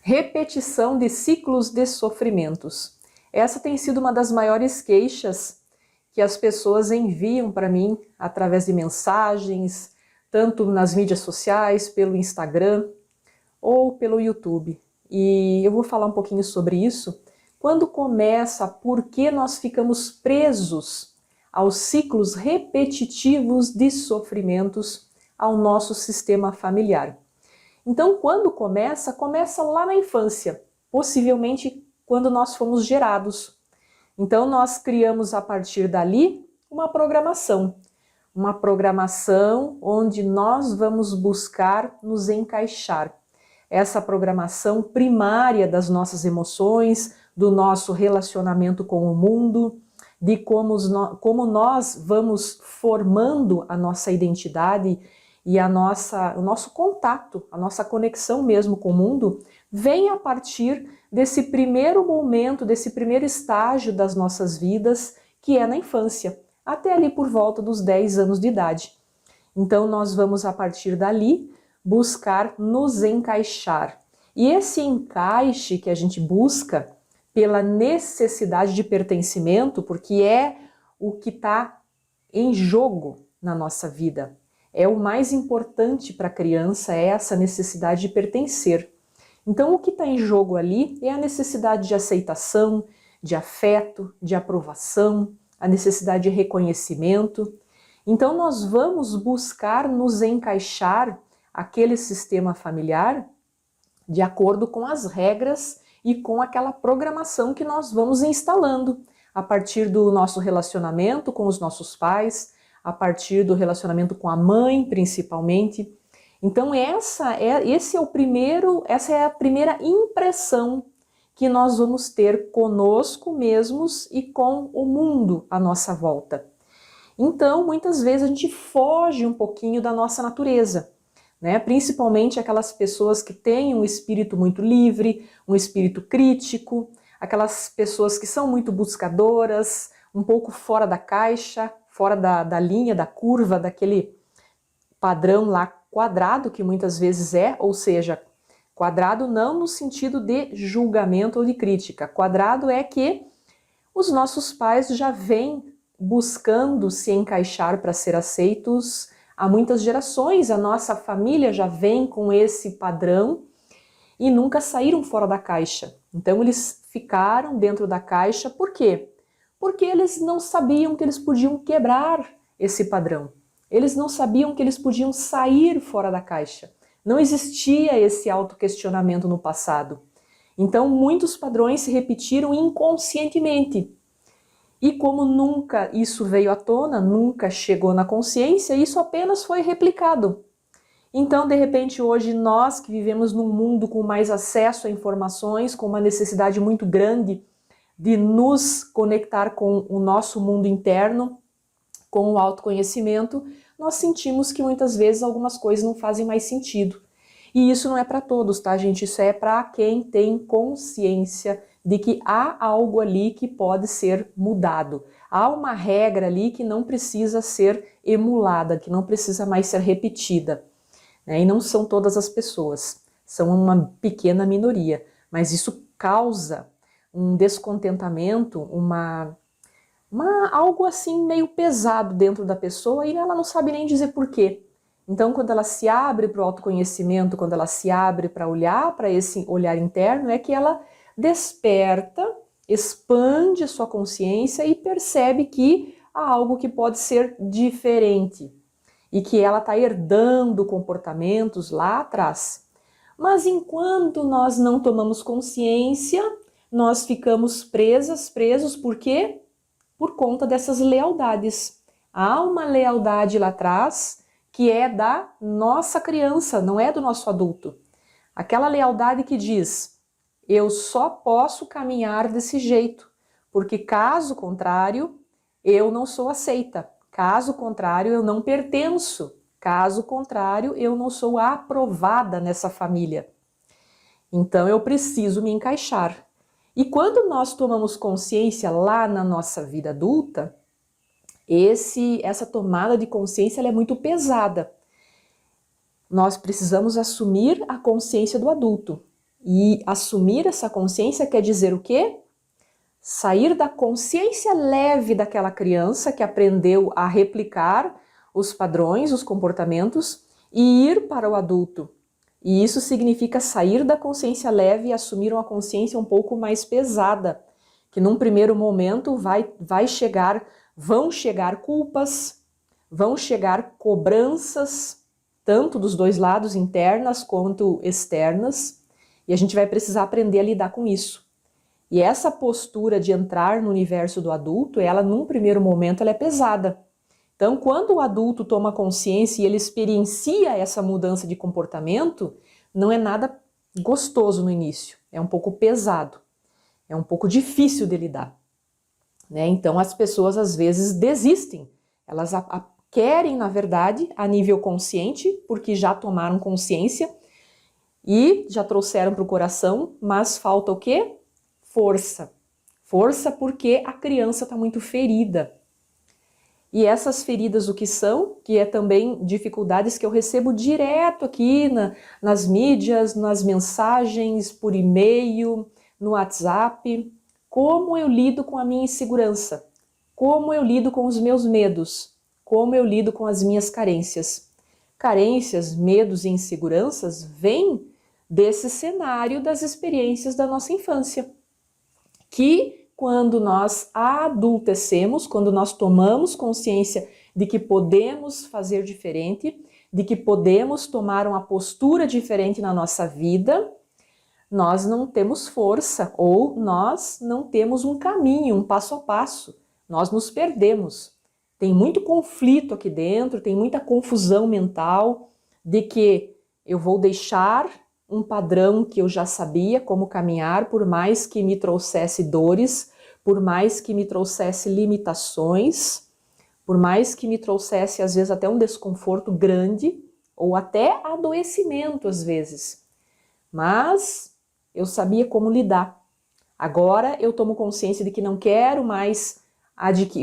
Repetição de ciclos de sofrimentos. Essa tem sido uma das maiores queixas que as pessoas enviam para mim através de mensagens, tanto nas mídias sociais, pelo Instagram ou pelo YouTube. E eu vou falar um pouquinho sobre isso. Quando começa, por que nós ficamos presos aos ciclos repetitivos de sofrimentos ao nosso sistema familiar? Então, quando começa, começa lá na infância, possivelmente quando nós fomos gerados. Então, nós criamos a partir dali uma programação onde nós vamos buscar nos encaixar. Essa programação primária das nossas emoções, do nosso relacionamento com o mundo, de como nós vamos formando a nossa identidade e o nosso contato, a nossa conexão mesmo com o mundo, vem a partir desse primeiro momento, desse primeiro estágio das nossas vidas, que é na infância, até ali por volta dos 10 anos de idade. Então nós vamos, a partir dali, buscar nos encaixar. E esse encaixe que a gente busca pela necessidade de pertencimento, porque é o que está em jogo na nossa vida. É o mais importante para a criança, é essa necessidade de pertencer. Então o que está em jogo ali é a necessidade de aceitação, de afeto, de aprovação, a necessidade de reconhecimento. Então nós vamos buscar nos encaixar aquele sistema familiar de acordo com as regras e com aquela programação que nós vamos instalando a partir do nosso relacionamento com os nossos pais, a partir do relacionamento com a mãe, principalmente. Então essa é a primeira impressão que nós vamos ter conosco mesmos e com o mundo à nossa volta. Então, muitas vezes a gente foge um pouquinho da nossa natureza, né? Principalmente aquelas pessoas que têm um espírito muito livre, um espírito crítico, aquelas pessoas que são muito buscadoras, um pouco fora da caixa, fora da linha, da curva, daquele padrão lá quadrado que muitas vezes é, ou seja, quadrado não no sentido de julgamento ou de crítica. Quadrado é que os nossos pais já vêm buscando se encaixar para ser aceitos há muitas gerações. A nossa família já vem com esse padrão e nunca saíram fora da caixa. Então eles ficaram dentro da caixa, por quê? Porque eles não sabiam que eles podiam quebrar esse padrão. Eles não sabiam que eles podiam sair fora da caixa. Não existia esse autoquestionamento no passado. Então muitos padrões se repetiram inconscientemente. E como nunca isso veio à tona, nunca chegou na consciência, isso apenas foi replicado. Então, de repente, hoje nós que vivemos num mundo com mais acesso a informações, com uma necessidade muito grande de nos conectar com o nosso mundo interno, com o autoconhecimento, nós sentimos que muitas vezes algumas coisas não fazem mais sentido. E isso não é para todos, tá, gente? Isso é para quem tem consciência de que há algo ali que pode ser mudado. Há uma regra ali que não precisa ser emulada, que não precisa mais ser repetida. Né? E não são todas as pessoas, são uma pequena minoria. Mas isso causa um descontentamento, algo assim meio pesado dentro da pessoa e ela não sabe nem dizer por quê. Então, quando ela se abre para o autoconhecimento, quando ela se abre para olhar para esse olhar interno, é que ela desperta, expande a sua consciência e percebe que há algo que pode ser diferente e que ela está herdando comportamentos lá atrás. Mas enquanto nós não tomamos consciência, nós ficamos presos, por quê? Por conta dessas lealdades. Há uma lealdade lá atrás que é da nossa criança, não é do nosso adulto. Aquela lealdade que diz: eu só posso caminhar desse jeito, porque caso contrário, eu não sou aceita. Caso contrário, eu não pertenço. Caso contrário, eu não sou aprovada nessa família. Então eu preciso me encaixar. E quando nós tomamos consciência lá na nossa vida adulta, essa tomada de consciência ela é muito pesada. Nós precisamos assumir a consciência do adulto. E assumir essa consciência quer dizer o quê? Sair da consciência leve daquela criança que aprendeu a replicar os padrões, os comportamentos, e ir para o adulto. E isso significa sair da consciência leve e assumir uma consciência um pouco mais pesada, que num primeiro momento vão chegar culpas, vão chegar cobranças, tanto dos dois lados, internas quanto externas, e a gente vai precisar aprender a lidar com isso. E essa postura de entrar no universo do adulto, ela num primeiro momento ela é pesada. Então, quando o adulto toma consciência e ele experiencia essa mudança de comportamento, não é nada gostoso no início, é um pouco pesado, é um pouco difícil de lidar, né? Então, as pessoas às vezes desistem, elas querem, na verdade, a nível consciente, porque já tomaram consciência e já trouxeram para o coração, mas falta o quê? Força. Força porque a criança está muito ferida. E essas feridas o que são? Que é também dificuldades que eu recebo direto aqui nas mídias, nas mensagens, por e-mail, no WhatsApp. Como eu lido com a minha insegurança? Como eu lido com os meus medos? Como eu lido com as minhas carências? Carências, medos e inseguranças vêm desse cenário das experiências da nossa infância. Que quando nós adultecemos, quando nós tomamos consciência de que podemos fazer diferente, de que podemos tomar uma postura diferente na nossa vida, nós não temos força ou nós não temos um caminho, um passo a passo. Nós nos perdemos. Tem muito conflito aqui dentro, tem muita confusão mental de que eu vou deixar um padrão que eu já sabia como caminhar, por mais que me trouxesse dores, por mais que me trouxesse limitações, por mais que me trouxesse às vezes até um desconforto grande, ou até adoecimento às vezes. Mas eu sabia como lidar. Agora eu tomo consciência de que não quero mais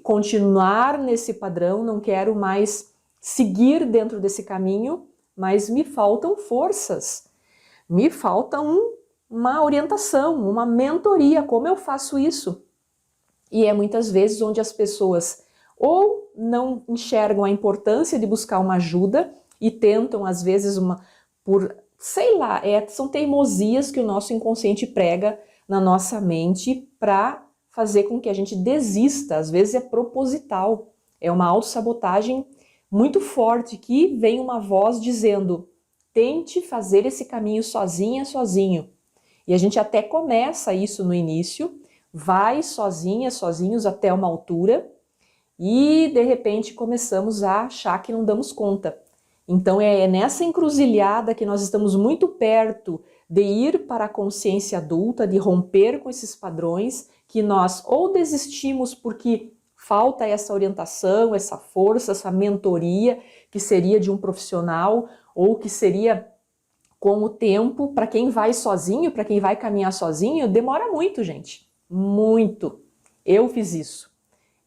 continuar nesse padrão, não quero mais seguir dentro desse caminho, mas me faltam forças. Me falta uma orientação, uma mentoria, como eu faço isso? E é muitas vezes onde as pessoas ou não enxergam a importância de buscar uma ajuda e tentam, às vezes, são teimosias que o nosso inconsciente prega na nossa mente para fazer com que a gente desista. Às vezes é proposital, é uma autossabotagem muito forte que vem uma voz dizendo: tente fazer esse caminho sozinha, sozinho. E a gente até começa isso no início, vai sozinha, sozinhos até uma altura e de repente começamos a achar que não damos conta. Então é nessa encruzilhada que nós estamos muito perto de ir para a consciência adulta, de romper com esses padrões, que nós ou desistimos porque falta essa orientação, essa força, essa mentoria, que seria de um profissional, ou que seria com o tempo, para quem vai sozinho, para quem vai caminhar sozinho, demora muito, gente. Muito. Eu fiz isso.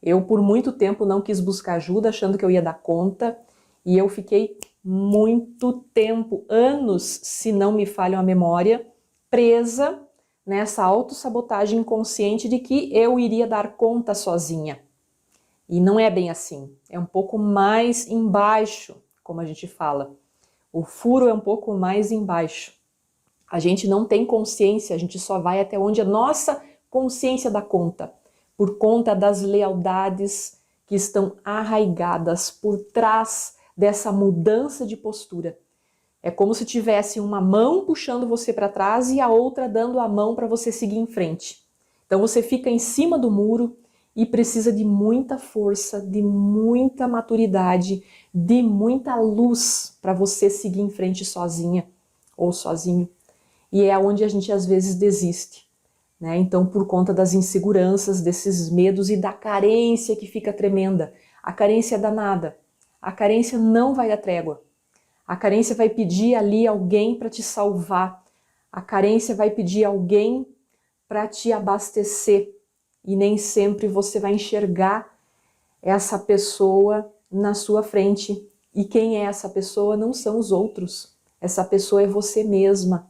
Eu, por muito tempo, não quis buscar ajuda, achando que eu ia dar conta, e eu fiquei muito tempo, anos, se não me falha a memória, presa nessa autossabotagem inconsciente de que eu iria dar conta sozinha. E não é bem assim. É um pouco mais embaixo, como a gente fala. O furo é um pouco mais embaixo. A gente não tem consciência, a gente só vai até onde a nossa consciência dá conta, por conta das lealdades que estão arraigadas por trás dessa mudança de postura. É como se tivesse uma mão puxando você para trás e a outra dando a mão para você seguir em frente. Então você fica em cima do muro e precisa de muita força, de muita maturidade, de muita luz para você seguir em frente sozinha ou sozinho. E é onde a gente às vezes desiste, né? Então, por conta das inseguranças, desses medos e da carência que fica tremenda. A carência é danada. A carência não vai dar trégua. A carência vai pedir ali alguém para te salvar. A carência vai pedir alguém para te abastecer. E nem sempre você vai enxergar essa pessoa na sua frente. E quem é essa pessoa não são os outros. Essa pessoa é você mesma.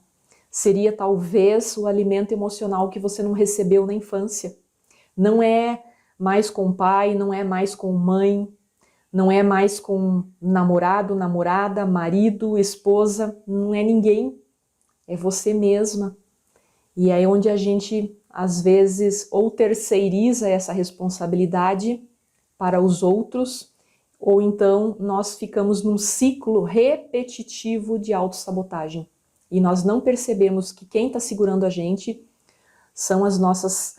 seria talvez o alimento emocional que você não recebeu na infância. Não é mais com pai, não é mais com mãe, não é mais com namorado, namorada, marido, esposa, não é ninguém, é você mesma. E é onde a gente, às vezes, ou terceiriza essa responsabilidade para os outros, ou então nós ficamos num ciclo repetitivo de autossabotagem. E nós não percebemos que quem está segurando a gente são as nossas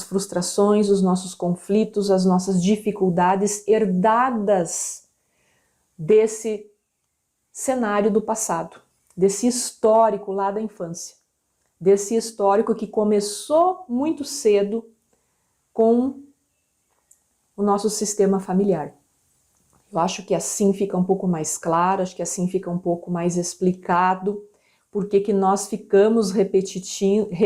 frustrações, os nossos conflitos, as nossas dificuldades herdadas desse cenário do passado, desse histórico lá da infância, desse histórico que começou muito cedo com o nosso sistema familiar. Eu acho que assim fica um pouco mais claro, acho que assim fica um pouco mais explicado por que nós ficamos repetindo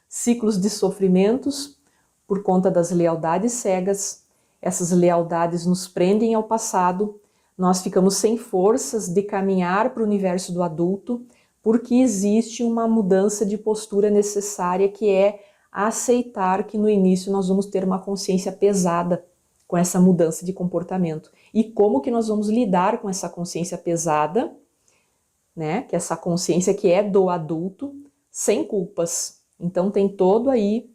ciclos de sofrimentos por conta das lealdades cegas. Essas lealdades nos prendem ao passado, nós ficamos sem forças de caminhar para o universo do adulto, porque existe uma mudança de postura necessária, que é aceitar que no início nós vamos ter uma consciência pesada com essa mudança de comportamento. E como que nós vamos lidar com essa consciência pesada, né? Que essa consciência que é do adulto, sem culpas. Então tem todo aí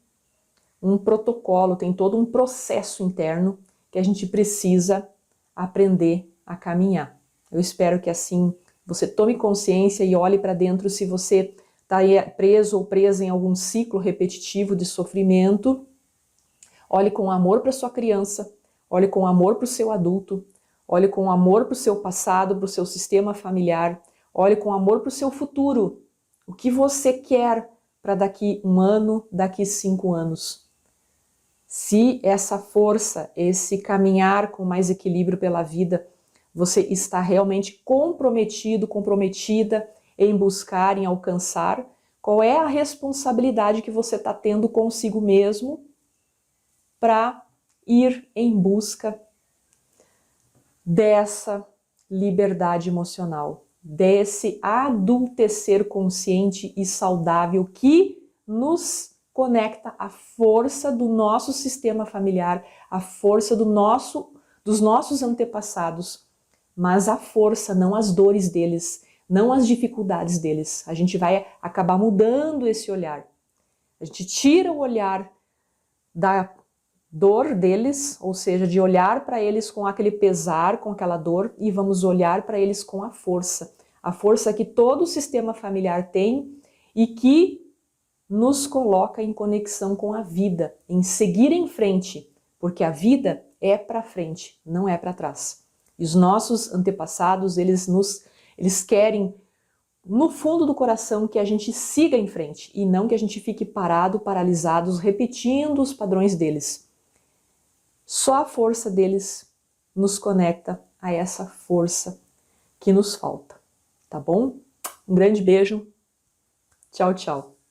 um protocolo, tem todo um processo interno que a gente precisa aprender a caminhar. Eu espero que assim você tome consciência e olhe para dentro se você está preso ou presa em algum ciclo repetitivo de sofrimento. Olhe com amor para sua criança, olhe com amor para o seu adulto, olhe com amor para o seu passado, para o seu sistema familiar, olhe com amor para o seu futuro. O que você quer para daqui 1 ano, daqui 5 anos? Se essa força, esse caminhar com mais equilíbrio pela vida, você está realmente comprometido, comprometida em buscar, em alcançar, qual é a responsabilidade que você está tendo consigo mesmo para ir em busca dessa liberdade emocional, desse adultecer consciente e saudável que nos conecta à força do nosso sistema familiar, à força dos nossos antepassados, mas a força, não as dores deles, não as dificuldades deles. A gente vai acabar mudando esse olhar. A gente tira o olhar da dor deles, ou seja, de olhar para eles com aquele pesar, com aquela dor, e vamos olhar para eles com a força que todo o sistema familiar tem e que nos coloca em conexão com a vida, em seguir em frente, porque a vida é para frente, não é para trás. E os nossos antepassados, eles querem, no fundo do coração, que a gente siga em frente e não que a gente fique parado, paralisados, repetindo os padrões deles. Só a força deles nos conecta a essa força que nos falta, tá bom? Um grande beijo. Tchau, tchau.